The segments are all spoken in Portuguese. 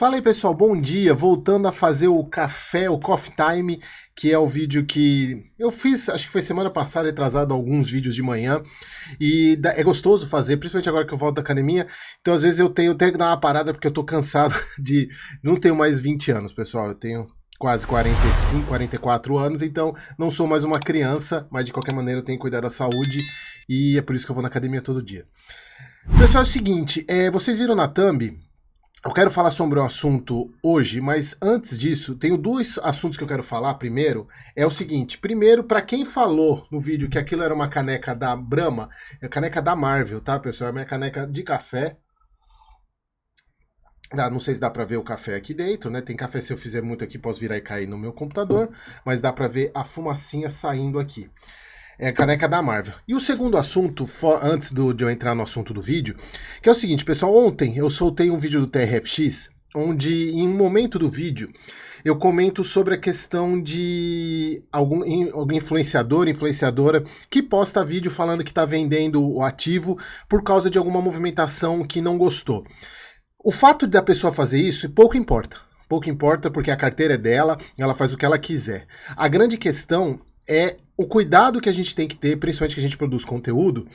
Fala aí pessoal, bom dia, voltando a fazer o café, o Coffee Time, que é o vídeo que eu fiz, acho que foi semana passada, retrasado alguns vídeos de manhã, e é gostoso fazer, principalmente agora que eu volto da academia, então às vezes eu tenho que dar uma parada porque eu tô cansado de, não tenho mais 20 anos pessoal, eu tenho quase 45, 44 anos, então não sou mais uma criança, mas de qualquer maneira eu tenho que cuidar da saúde, e é por isso que eu vou na academia todo dia. Pessoal, é o seguinte, vocês viram na thumb. Eu quero falar sobre o assunto hoje, mas antes disso, tenho dois assuntos que eu quero falar. Primeiro, é o seguinte. Primeiro, para quem falou no vídeo que aquilo era uma caneca da Brahma, é caneca da Marvel, tá, pessoal? É minha caneca de café. Não sei se dá para ver o café aqui dentro, né? Tem café, se eu fizer muito aqui, posso virar e cair no meu computador, mas dá para ver a fumacinha saindo aqui. É a caneca da Marvel. E o segundo assunto, antes de eu entrar no assunto do vídeo, que é o seguinte, pessoal, ontem eu soltei um vídeo do TRFX, onde em um momento do vídeo eu comento sobre a questão de algum influenciadora, que posta vídeo falando que está vendendo o ativo por causa de alguma movimentação que não gostou. O fato da pessoa fazer isso pouco importa. Pouco importa porque a carteira é dela, ela faz o que ela quiser. A grande questão é o cuidado que a gente tem que ter, principalmente que a gente produz conteúdo,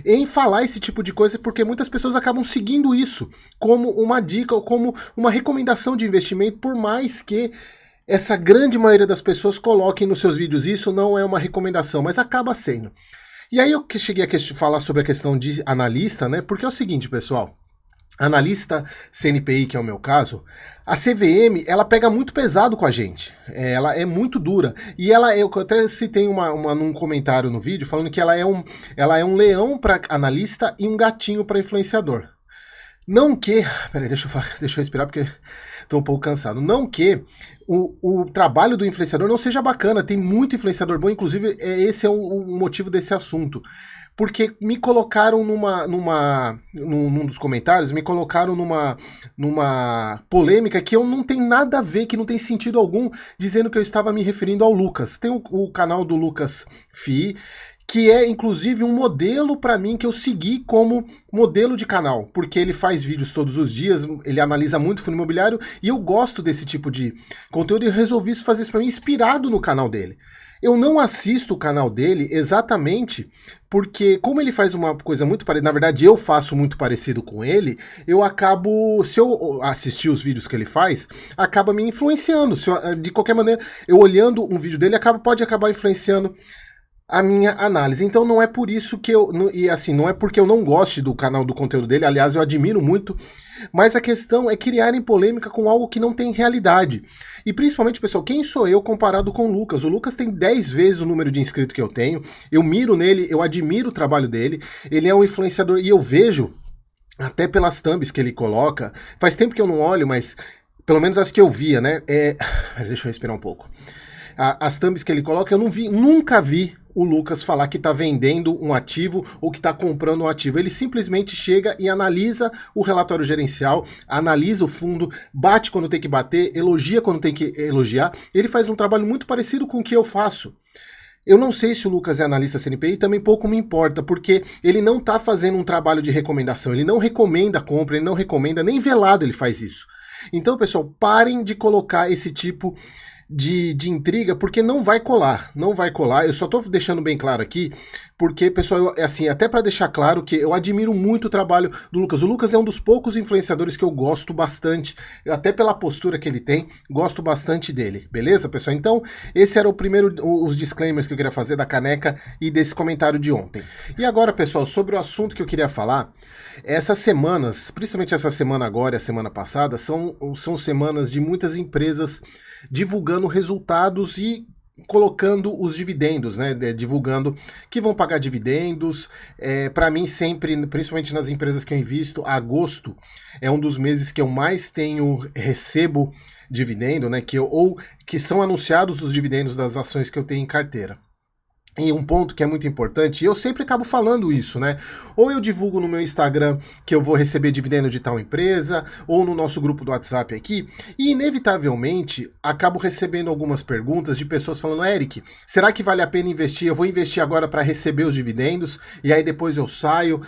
em falar esse tipo de coisa, porque muitas pessoas acabam seguindo isso como uma dica ou como uma recomendação de investimento, por mais que essa grande maioria das pessoas coloquem nos seus vídeos isso, não é uma recomendação, mas acaba sendo. E aí eu cheguei a falar sobre a questão de analista, né? Porque é o seguinte, pessoal. Analista CNPI, que é o meu caso, a CVM, ela pega muito pesado com a gente, ela é muito dura, e eu até citei num comentário no vídeo, falando que ela é um leão para analista e um gatinho para influenciador. Não que, peraí, deixa eu respirar porque estou um pouco cansado, não que o trabalho do influenciador não seja bacana, tem muito influenciador bom, inclusive esse é o motivo desse assunto. Porque me colocaram num dos comentários, me colocaram numa polêmica que eu não tem nada a ver, que não tem sentido algum, dizendo que eu estava me referindo ao Lucas. Tem o canal do Lucas Fi, que é inclusive um modelo para mim que eu segui como modelo de canal, porque ele faz vídeos todos os dias, ele analisa muito fundo imobiliário, e eu gosto desse tipo de conteúdo e resolvi fazer isso para mim, inspirado no canal dele. Eu não assisto o canal dele exatamente porque, como ele faz uma coisa muito parecida, na verdade eu faço muito parecido com ele, eu acabo, se eu assistir os vídeos que ele faz, acaba me influenciando. De qualquer maneira, eu olhando um vídeo dele, pode acabar influenciando a minha análise. Então não é por isso que não é porque eu não goste do canal, do conteúdo dele, aliás, eu admiro muito, mas a questão é criarem polêmica com algo que não tem realidade. E principalmente, pessoal, quem sou eu comparado com o Lucas? O Lucas tem 10 vezes o número de inscritos que eu tenho, eu miro nele, eu admiro o trabalho dele, ele é um influenciador e eu vejo, até pelas thumbs que ele coloca, faz tempo que eu não olho, mas pelo menos as que eu via, né? Deixa eu respirar um pouco. As thumbs que ele coloca, eu nunca vi o Lucas falar que está vendendo um ativo ou que está comprando um ativo. Ele simplesmente chega e analisa o relatório gerencial, analisa o fundo, bate quando tem que bater, elogia quando tem que elogiar. Ele faz um trabalho muito parecido com o que eu faço. Eu não sei se o Lucas é analista CNPI e também pouco me importa, porque ele não está fazendo um trabalho de recomendação, ele não recomenda compra, ele não recomenda, nem velado ele faz isso. Então, pessoal, parem de colocar esse tipo de intriga, porque não vai colar, eu só tô deixando bem claro aqui, porque, pessoal, assim, até para deixar claro que eu admiro muito o trabalho do Lucas. O Lucas é um dos poucos influenciadores que eu gosto bastante, até pela postura que ele tem, gosto bastante dele, beleza, pessoal? Então, esse era os disclaimers que eu queria fazer da caneca e desse comentário de ontem. E agora, pessoal, sobre o assunto que eu queria falar, essas semanas, principalmente essa semana agora e a semana passada, são semanas de muitas empresas divulgando resultados e colocando os dividendos, né, divulgando que vão pagar dividendos. Para mim sempre, principalmente nas empresas que eu invisto, agosto é um dos meses que eu mais recebo dividendo, né, ou que são anunciados os dividendos das ações que eu tenho em carteira. E um ponto que é muito importante, e eu sempre acabo falando isso, né? Ou eu divulgo no meu Instagram que eu vou receber dividendo de tal empresa, ou no nosso grupo do WhatsApp aqui, e inevitavelmente acabo recebendo algumas perguntas de pessoas falando: Eric, será que vale a pena investir? Eu vou investir agora para receber os dividendos, e aí depois eu saio.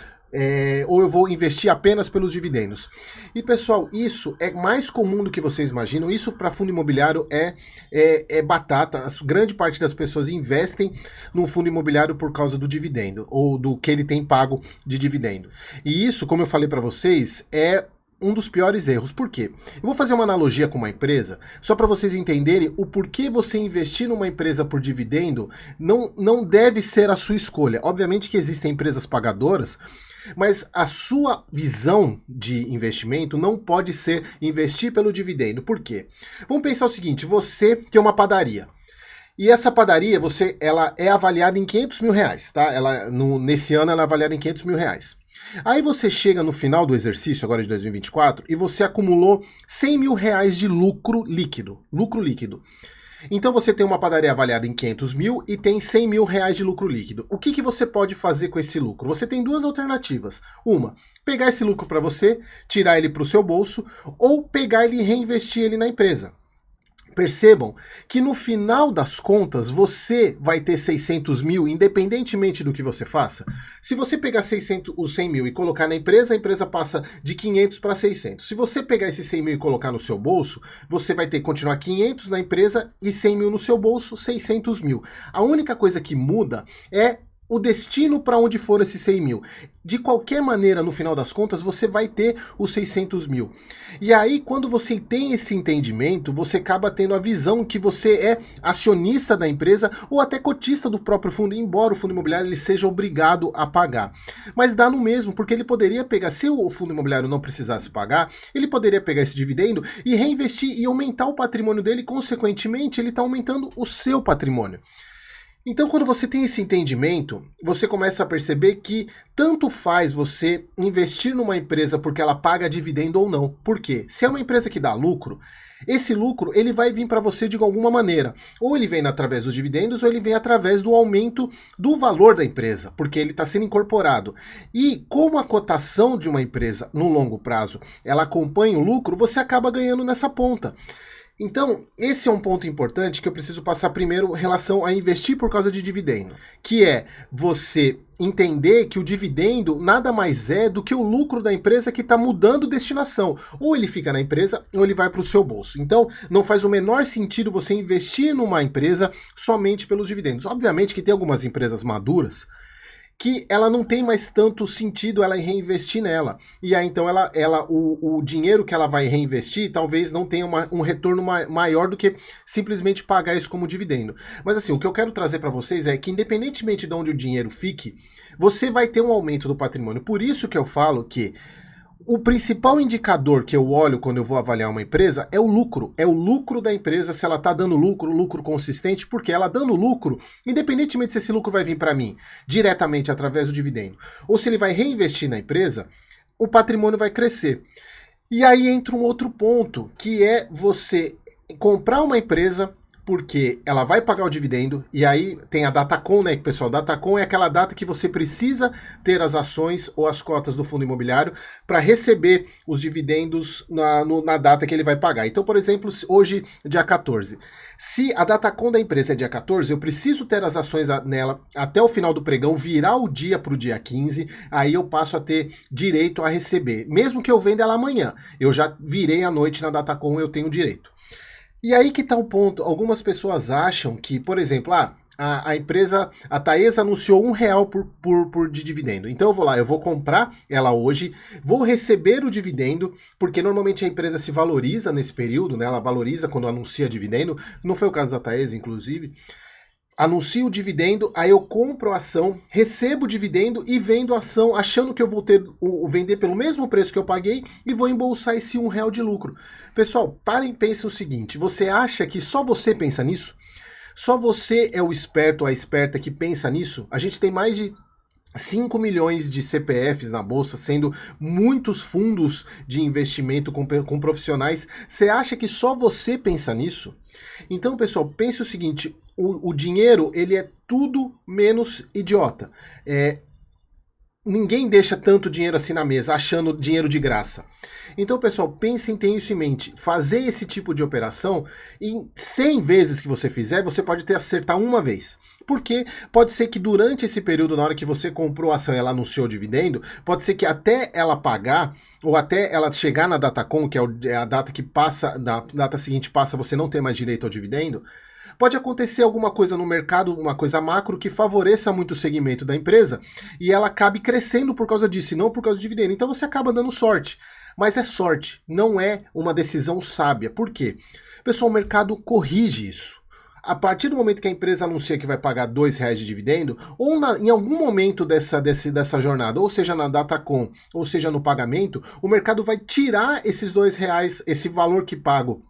ou eu vou investir apenas pelos dividendos? E pessoal, isso é mais comum do que vocês imaginam. Isso para fundo imobiliário é batata. Grande parte das pessoas investem no fundo imobiliário por causa do dividendo ou do que ele tem pago de dividendo. E isso, como eu falei para vocês, é um dos piores erros. Por quê? Eu vou fazer uma analogia com uma empresa, só para vocês entenderem o porquê você investir numa empresa por dividendo não deve ser a sua escolha. Obviamente que existem empresas pagadoras, mas a sua visão de investimento não pode ser investir pelo dividendo. Por quê? Vamos pensar o seguinte, você tem uma padaria. E essa padaria, ela é avaliada em 500 mil reais, tá? Nesse ano ela é avaliada em 500 mil reais. Aí você chega no final do exercício, agora de 2024, e você acumulou 100 mil reais de lucro líquido. Lucro líquido. Então você tem uma padaria avaliada em 500 mil e tem 100 mil reais de lucro líquido. O que você pode fazer com esse lucro? Você tem duas alternativas. Uma, pegar esse lucro para você, tirar ele para o seu bolso, ou pegar ele e reinvestir ele na empresa. Percebam que no final das contas você vai ter 600 mil independentemente do que você faça. Se você pegar os 100 mil e colocar na empresa, a empresa passa de 500 para 600. Se você pegar esses 100 mil e colocar no seu bolso, você vai ter que continuar 500 na empresa e 100 mil no seu bolso, 600 mil. A única coisa que muda é o destino para onde for esses 100 mil. De qualquer maneira, no final das contas, você vai ter os 600 mil. E aí, quando você tem esse entendimento, você acaba tendo a visão que você é acionista da empresa ou até cotista do próprio fundo, embora o fundo imobiliário ele seja obrigado a pagar. Mas dá no mesmo, porque ele poderia pegar, se o fundo imobiliário não precisasse pagar, ele poderia pegar esse dividendo e reinvestir e aumentar o patrimônio dele, consequentemente, ele está aumentando o seu patrimônio. Então, quando você tem esse entendimento, você começa a perceber que tanto faz você investir numa empresa porque ela paga dividendo ou não. Por quê? Se é uma empresa que dá lucro, esse lucro ele vai vir para você de alguma maneira. Ou ele vem através dos dividendos, ou ele vem através do aumento do valor da empresa, porque ele está sendo incorporado. E como a cotação de uma empresa no longo prazo, ela acompanha o lucro, você acaba ganhando nessa ponta. Então, esse é um ponto importante que eu preciso passar primeiro em relação a investir por causa de dividendo, que é você entender que o dividendo nada mais é do que o lucro da empresa que está mudando destinação. Ou ele fica na empresa ou ele vai para o seu bolso. Então, não faz o menor sentido você investir numa empresa somente pelos dividendos. Obviamente que tem algumas empresas maduras que ela não tem mais tanto sentido ela reinvestir nela. E aí, então, o dinheiro que ela vai reinvestir talvez não tenha um retorno maior do que simplesmente pagar isso como dividendo. Mas assim, o que eu quero trazer para vocês é que independentemente de onde o dinheiro fique, você vai ter um aumento do patrimônio. Por isso que eu falo que o principal indicador que eu olho quando eu vou avaliar uma empresa é o lucro. É o lucro da empresa, se ela está dando lucro consistente, porque ela dando lucro, independentemente se esse lucro vai vir para mim diretamente através do dividendo, ou se ele vai reinvestir na empresa, o patrimônio vai crescer. E aí entra um outro ponto, que é você comprar uma empresa porque ela vai pagar o dividendo, e aí tem a Datacom, né, pessoal? Datacom é aquela data que você precisa ter as ações ou as cotas do fundo imobiliário para receber os dividendos na data que ele vai pagar. Então, por exemplo, hoje, dia 14. Se a Datacom da empresa é dia 14, eu preciso ter as ações nela até o final do pregão, virar o dia para o dia 15, aí eu passo a ter direito a receber. Mesmo que eu venda ela amanhã, eu já virei à noite na Datacom, eu tenho direito. E aí que tá o ponto. Algumas pessoas acham que, por exemplo, a empresa, a Taesa anunciou R$1 de dividendo. Então eu vou lá, eu vou comprar ela hoje, vou receber o dividendo, porque normalmente a empresa se valoriza nesse período, né? Ela valoriza quando anuncia dividendo. Não foi o caso da Taesa, inclusive. Anuncio o dividendo, aí eu compro a ação, recebo o dividendo e vendo a ação achando que eu vou vender pelo mesmo preço que eu paguei e vou embolsar esse R$1 de lucro. Pessoal, parem e pensem o seguinte, você acha que só você pensa nisso? Só você é o esperto ou a esperta que pensa nisso? A gente tem mais de 5 milhões de CPFs na bolsa, sendo muitos fundos de investimento com profissionais. Você acha que só você pensa nisso? Então, pessoal, pense o seguinte, o dinheiro, ele é tudo menos idiota. ninguém deixa tanto dinheiro assim na mesa, achando dinheiro de graça. Então, pessoal, pensem, tenham isso em mente. Fazer esse tipo de operação, em 100 vezes que você fizer, você pode ter acertar uma vez. Porque pode ser que durante esse período, na hora que você comprou a ação e ela anunciou o dividendo, pode ser que até ela pagar, ou até ela chegar na Datacom, que é a data que passa, na data seguinte passa, você não ter mais direito ao dividendo, pode acontecer alguma coisa no mercado, uma coisa macro, que favoreça muito o segmento da empresa e ela acabe crescendo por causa disso e não por causa do dividendo. Então você acaba dando sorte. Mas é sorte, não é uma decisão sábia. Por quê? Pessoal, o mercado corrige isso. A partir do momento que a empresa anuncia que vai pagar R$2 de dividendo, ou em algum momento dessa jornada, ou seja na Datacom, ou seja no pagamento, o mercado vai tirar esses R$2, esse valor que pago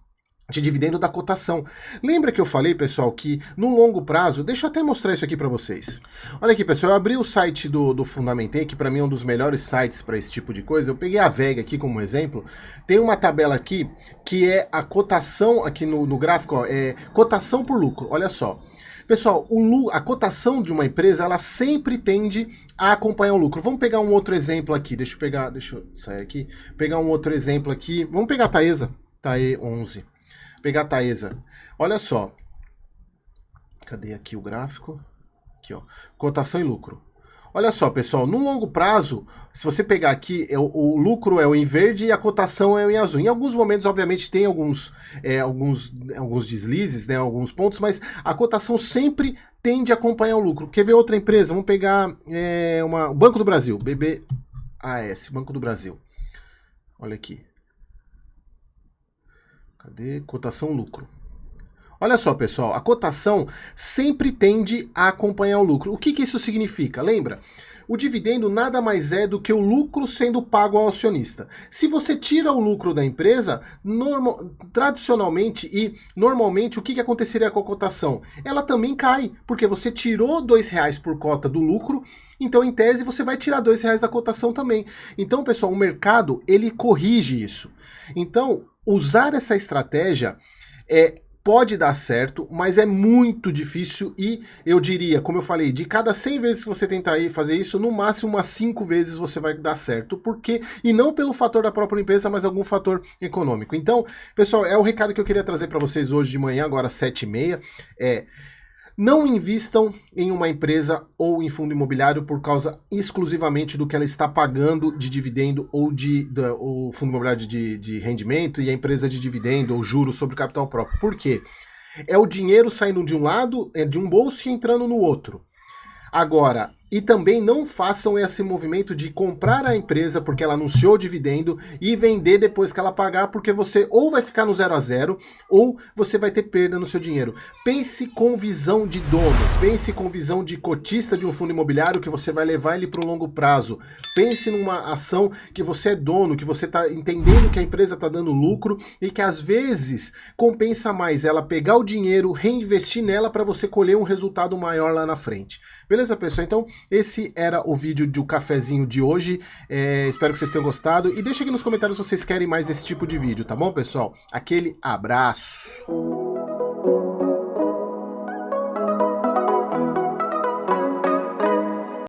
de dividendo da cotação. Lembra que eu falei, pessoal, que no longo prazo, deixa eu até mostrar isso aqui para vocês. Olha aqui, pessoal, eu abri o site do Fundamentei, que para mim é um dos melhores sites para esse tipo de coisa. Eu peguei a VEG aqui como exemplo. Tem uma tabela aqui que é a cotação, aqui no gráfico, ó, é cotação por lucro. Olha só. Pessoal, a cotação de uma empresa, ela sempre tende a acompanhar o lucro. Vamos pegar um outro exemplo aqui. Deixa eu sair aqui. Pegar um outro exemplo aqui. Vamos pegar a Taesa. TAE 11. Pegar a Taesa. Olha só. Cadê aqui o gráfico? Aqui, ó. Cotação e lucro. Olha só, pessoal, no longo prazo, se você pegar aqui, o lucro é o em verde e a cotação é o em azul. Em alguns momentos, obviamente, tem alguns deslizes, né, alguns pontos, mas a cotação sempre tende a acompanhar o lucro. Quer ver outra empresa? Vamos pegar o Banco do Brasil, BBAS, Banco do Brasil. Olha aqui. Cadê? Cotação lucro. Olha só, pessoal, a cotação sempre tende a acompanhar o lucro. O que isso significa? Lembra? O dividendo nada mais é do que o lucro sendo pago ao acionista. Se você tira o lucro da empresa, tradicionalmente e normalmente, o que aconteceria com a cotação? Ela também cai, porque você tirou R$2 por cota do lucro, então em tese você vai tirar R$2 da cotação também. Então, pessoal, o mercado, ele corrige isso. Então, usar essa estratégia pode dar certo, mas é muito difícil e eu diria, como eu falei, de cada 100 vezes que você tentar fazer isso, no máximo umas 5 vezes você vai dar certo. Por quê? E não pelo fator da própria empresa, mas algum fator econômico. Então, pessoal, é o recado que eu queria trazer para vocês hoje de manhã, agora 7h30, não invistam em uma empresa ou em fundo imobiliário por causa exclusivamente do que ela está pagando de dividendo ou o fundo imobiliário de rendimento e a empresa de dividendo ou juros sobre o capital próprio. Por quê? É o dinheiro saindo de um lado, de um bolso e entrando no outro. Agora, e também não façam esse movimento de comprar a empresa porque ela anunciou dividendo e vender depois que ela pagar, porque você ou vai ficar no 0 a 0 ou você vai ter perda no seu dinheiro. Pense com visão de dono, pense com visão de cotista de um fundo imobiliário que você vai levar ele para o longo prazo. Pense numa ação que você é dono, que você está entendendo que a empresa está dando lucro e que às vezes compensa mais ela pegar o dinheiro, reinvestir nela para você colher um resultado maior lá na frente. Beleza, pessoal? Então, esse era o vídeo do cafezinho de hoje. Espero que vocês tenham gostado. E deixa aqui nos comentários se vocês querem mais esse tipo de vídeo, tá bom, pessoal? Aquele abraço!